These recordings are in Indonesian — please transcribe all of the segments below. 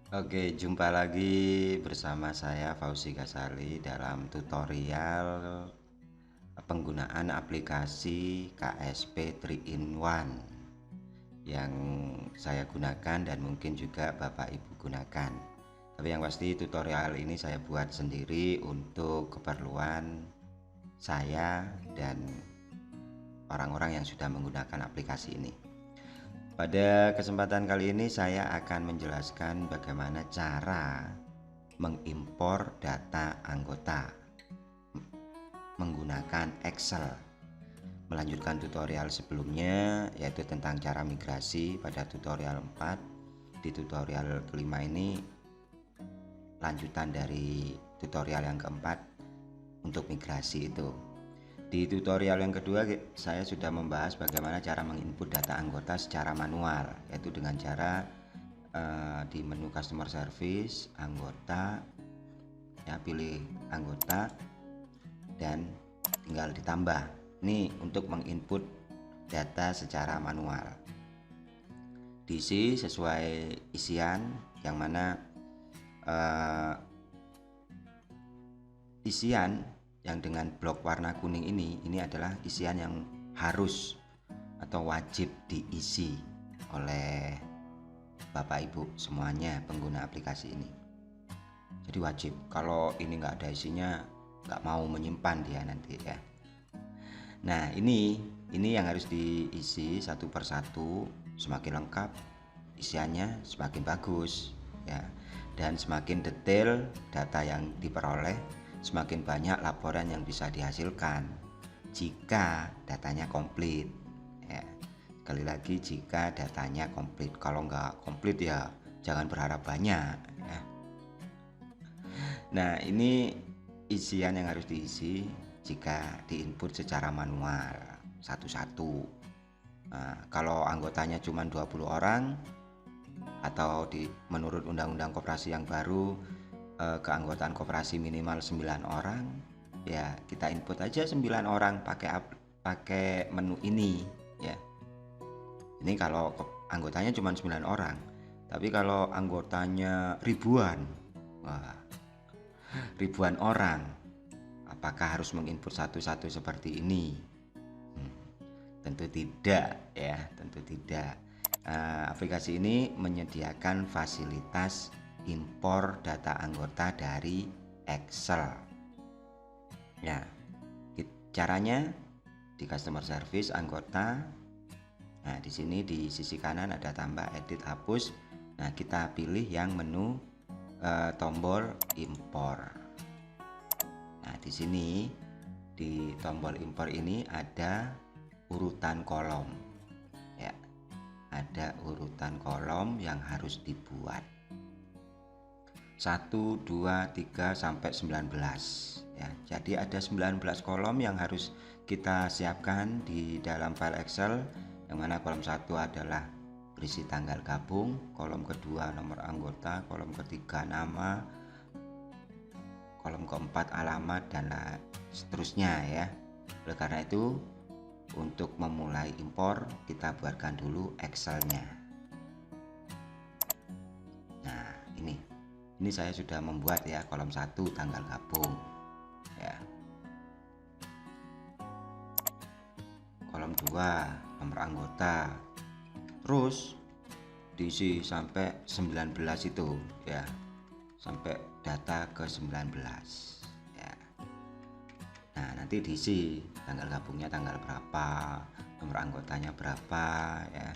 Oke, jumpa lagi bersama saya Fauzi Ghazali dalam tutorial penggunaan aplikasi KSP 3 in 1 yang saya gunakan dan mungkin juga Bapak Ibu gunakan. Tapi yang pasti tutorial ini saya buat sendiri untuk keperluan saya dan orang-orang yang sudah menggunakan aplikasi ini. Pada kesempatan kali ini saya akan menjelaskan bagaimana cara mengimpor data anggota menggunakan Excel. Melanjutkan tutorial sebelumnya yaitu tentang cara migrasi pada tutorial 4. Di tutorial kelima ini lanjutan dari tutorial yang keempat untuk migrasi itu. Di tutorial yang kedua saya sudah membahas bagaimana cara menginput data anggota secara manual, yaitu dengan cara di menu customer service, anggota, ya pilih anggota dan tinggal ditambah. Ini untuk menginput data secara manual. Diisi sesuai isian yang mana isian yang dengan blok warna kuning ini adalah isian yang harus atau wajib diisi oleh Bapak Ibu semuanya pengguna aplikasi ini. Jadi wajib, kalau ini nggak ada isinya nggak mau menyimpan dia nanti ya. Nah ini yang harus diisi satu persatu, semakin lengkap isiannya semakin bagus ya, dan semakin detail data yang diperoleh, semakin banyak laporan yang bisa dihasilkan jika datanya komplit ya. Sekali lagi, jika datanya komplit. Kalau nggak komplit ya jangan berharap banyak ya. Nah ini isian yang harus diisi jika diinput secara manual satu-satu. Nah, kalau anggotanya cuma 20 orang atau menurut Undang-Undang Koperasi yang baru, keanggotaan koperasi minimal 9 orang, ya kita input aja 9 orang pakai menu ini ya. Ini kalau anggotanya cuma 9 orang. Tapi kalau anggotanya ribuan, ribuan orang, apakah harus menginput satu-satu seperti ini? Tentu tidak ya, tentu tidak. Aplikasi ini menyediakan fasilitas impor data anggota dari Excel. Ya, caranya di customer service anggota. Nah, di sini di sisi kanan ada tambah, edit, hapus. Nah, kita pilih yang menu tombol impor. Nah, di sini di tombol impor ini ada urutan kolom. Ya. Ada urutan kolom yang harus dibuat. 1, 2, 3 sampai 19 ya. Jadi ada 19 kolom yang harus kita siapkan di dalam file Excel, yang mana kolom 1 adalah berisi tanggal gabung, kolom kedua nomor anggota, kolom ketiga nama, kolom keempat alamat, dan seterusnya ya. Oleh karena itu, untuk memulai impor kita buatkan dulu Excelnya. Nah ini saya sudah membuat ya, kolom 1 tanggal gabung ya, kolom 2 nomor anggota, terus diisi sampai 19 itu ya, sampai data ke 19 ya. Nah nanti diisi tanggal gabungnya tanggal berapa, nomor anggotanya berapa ya.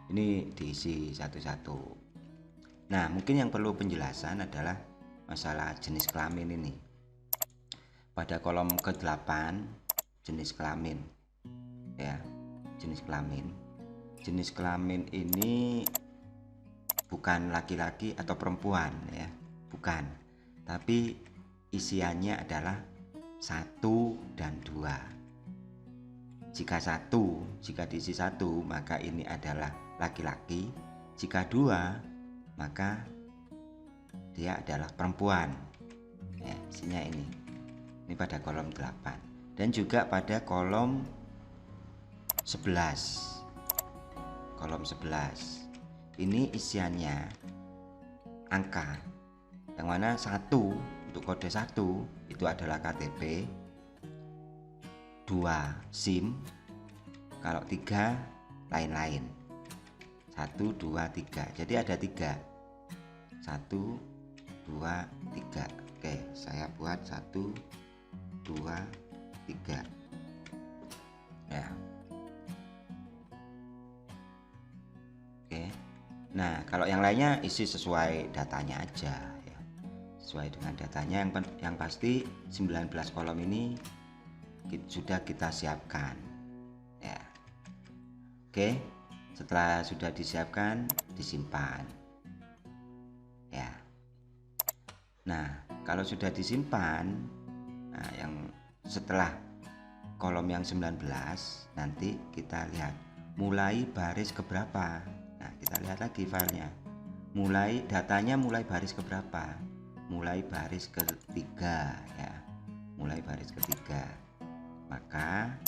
Ini diisi satu-satu. Nah mungkin yang perlu penjelasan adalah masalah jenis kelamin ini. Pada kolom ke-8 jenis kelamin ya, jenis kelamin ini bukan laki-laki atau perempuan ya, bukan, tapi isiannya adalah 1 dan 2. Jika diisi 1 maka ini adalah laki-laki, jika 2 maka dia adalah perempuan ya. Isinya ini pada kolom 8 dan juga pada kolom 11. Kolom 11 ini isiannya angka, yang mana 1 untuk kode 1 itu adalah KTP, 2 SIM, kalau 3 lain-lain. 1, 2, 3. Jadi ada 3. 1, 2, 3. Oke, saya buat 1, 2, 3. Ya. Oke. Nah, kalau yang lainnya isi sesuai datanya aja ya. Sesuai dengan datanya, yang pasti 19 kolom ini sudah kita siapkan. Ya. Oke. Setelah sudah disiapkan, disimpan. Ya. Nah, kalau sudah disimpan, nah yang setelah kolom yang 19 nanti kita lihat mulai baris keberapa. Nah, kita lihat lagi filenya. Datanya mulai baris keberapa? Mulai baris ketiga ya. Mulai baris ketiga. Maka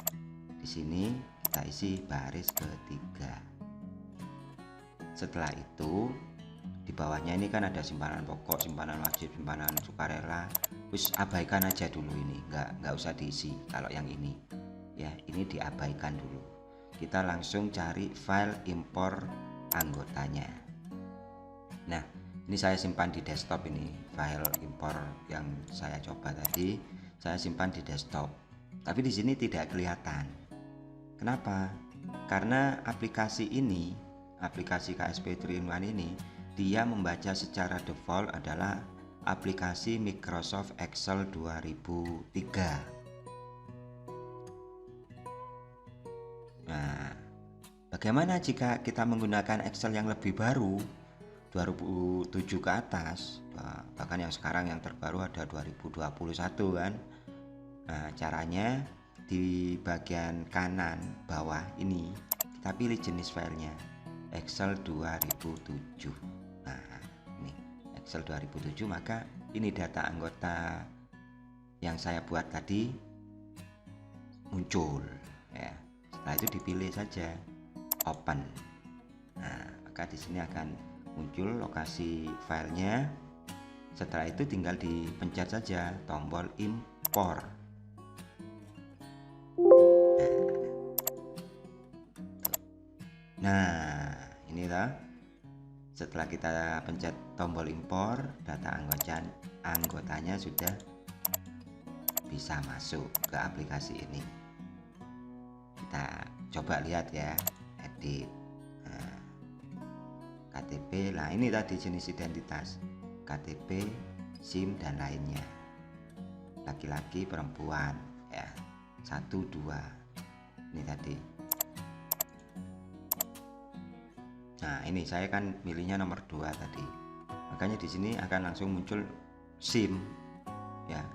di sini kita isi baris ketiga. Setelah itu di bawahnya ini kan ada simpanan pokok, simpanan wajib, simpanan sukarela. Terus abaikan aja dulu ini, nggak usah diisi kalau yang ini ya, ini diabaikan dulu. Kita langsung cari file impor anggotanya. Nah, ini saya simpan di desktop, ini file impor yang saya coba tadi saya simpan di desktop, tapi di sini tidak kelihatan. Kenapa? Karena aplikasi ini, aplikasi KSP 3-in-1 ini, dia membaca secara default adalah aplikasi Microsoft Excel 2003. Nah, bagaimana jika kita menggunakan Excel yang lebih baru, 2007 ke atas, bahkan yang sekarang yang terbaru ada 2021 kan. Nah, caranya di bagian kanan bawah ini kita pilih jenis filenya Excel 2007. Nah, ini Excel 2007, maka ini data anggota yang saya buat tadi muncul ya. Setelah itu dipilih saja open. Nah, maka di sini akan muncul lokasi filenya. Setelah itu tinggal dipencet saja tombol impor. Nah, inilah setelah kita pencet tombol impor, data anggotanya sudah bisa masuk ke aplikasi ini. Kita coba lihat ya, edit KTP. Nah, ini tadi jenis identitas, KTP, SIM dan lainnya. Laki-laki, perempuan ya, 1, 2. Ini tadi. Nah, ini saya kan milihnya nomor 2 tadi. Makanya di sini akan langsung muncul SIM ya.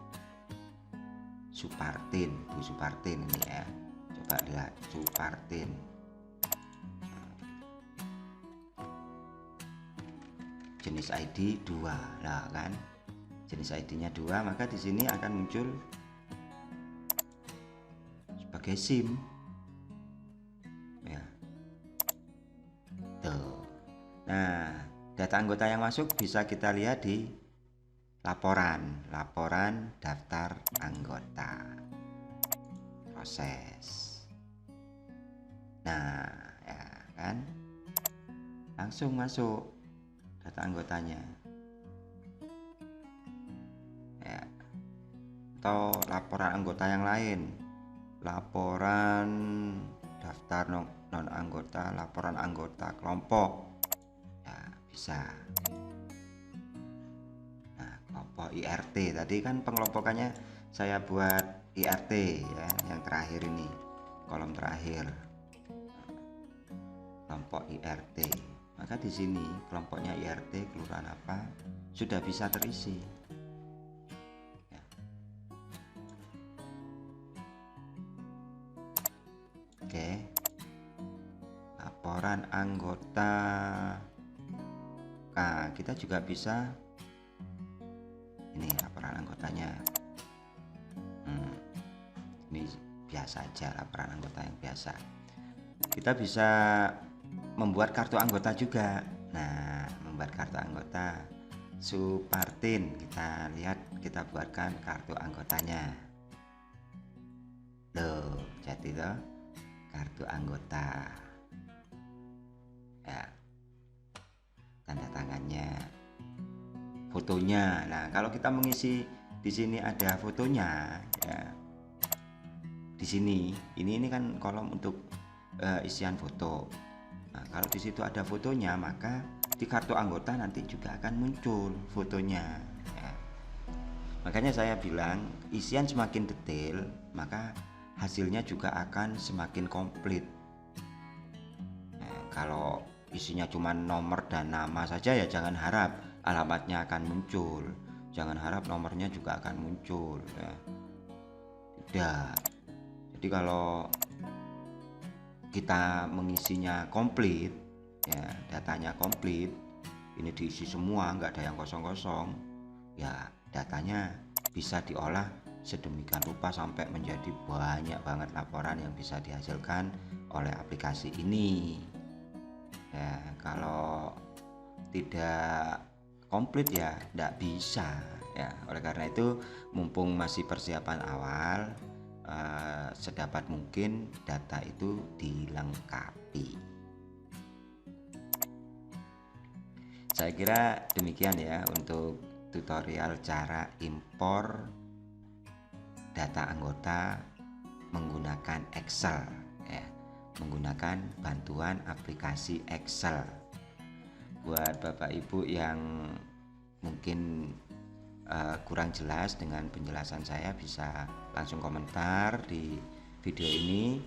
Supartin, Bu Supartin ini ya. Coba lihat Supartin. Jenis ID 2. Nah, kan. Jenis ID-nya 2, maka di sini akan muncul sebagai SIM. Nah, data anggota yang masuk bisa kita lihat di laporan daftar anggota proses. Nah, ya kan, langsung masuk data anggotanya ya. Atau laporan anggota yang lain, laporan daftar non anggota, laporan anggota kelompok ya, bisa. Nah, kelompok IRT tadi kan pengelompokannya saya buat IRT ya, yang terakhir ini, kolom terakhir, kelompok IRT. Maka di sini kelompoknya IRT kelurahan apa sudah bisa terisi ya. Oke, laporan anggota. Nah, kita juga bisa ini laporan anggotanya. Ini biasa aja, laporan anggota yang biasa. Kita bisa membuat kartu anggota juga. Nah, membuat kartu anggota Supartin. Kita lihat, kita buatkan kartu anggotanya. Loh, jadi toh kartu anggota. Ya, tanda tangannya, fotonya. Nah, kalau kita mengisi di sini ada fotonya, ya. Di sini, ini kan kolom untuk isian foto. Nah, kalau di situ ada fotonya, maka di kartu anggota nanti juga akan muncul fotonya. Ya. Makanya saya bilang, isian semakin detail, maka hasilnya juga akan semakin komplit. Nah, kalau isinya cuma nomor dan nama saja, ya jangan harap alamatnya akan muncul, jangan harap nomornya juga akan muncul, ya. Tidak. Jadi kalau kita mengisinya komplit, ya, datanya komplit, ini diisi semua, nggak ada yang kosong-kosong, ya datanya bisa diolah sedemikian rupa sampai menjadi banyak banget laporan yang bisa dihasilkan oleh aplikasi ini. Ya, kalau tidak komplit ya tidak bisa, ya. Oleh karena itu, mumpung masih persiapan awal, sedapat mungkin data itu dilengkapi. Saya kira demikian ya untuk tutorial cara impor data anggota menggunakan Excel, ya, menggunakan bantuan aplikasi Excel. Buat Bapak Ibu yang mungkin kurang jelas dengan penjelasan saya, bisa langsung komentar di video ini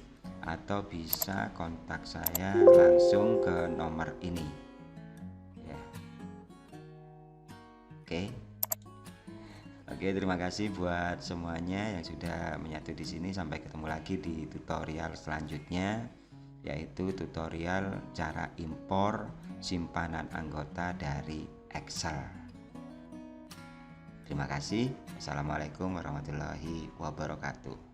atau bisa kontak saya langsung ke nomor ini, ya. Oke, terima kasih buat semuanya yang sudah menyatu di sini. Sampai ketemu lagi di tutorial selanjutnya, yaitu tutorial cara impor simpanan anggota dari Excel. Terima kasih. Assalamualaikum warahmatullahi wabarakatuh.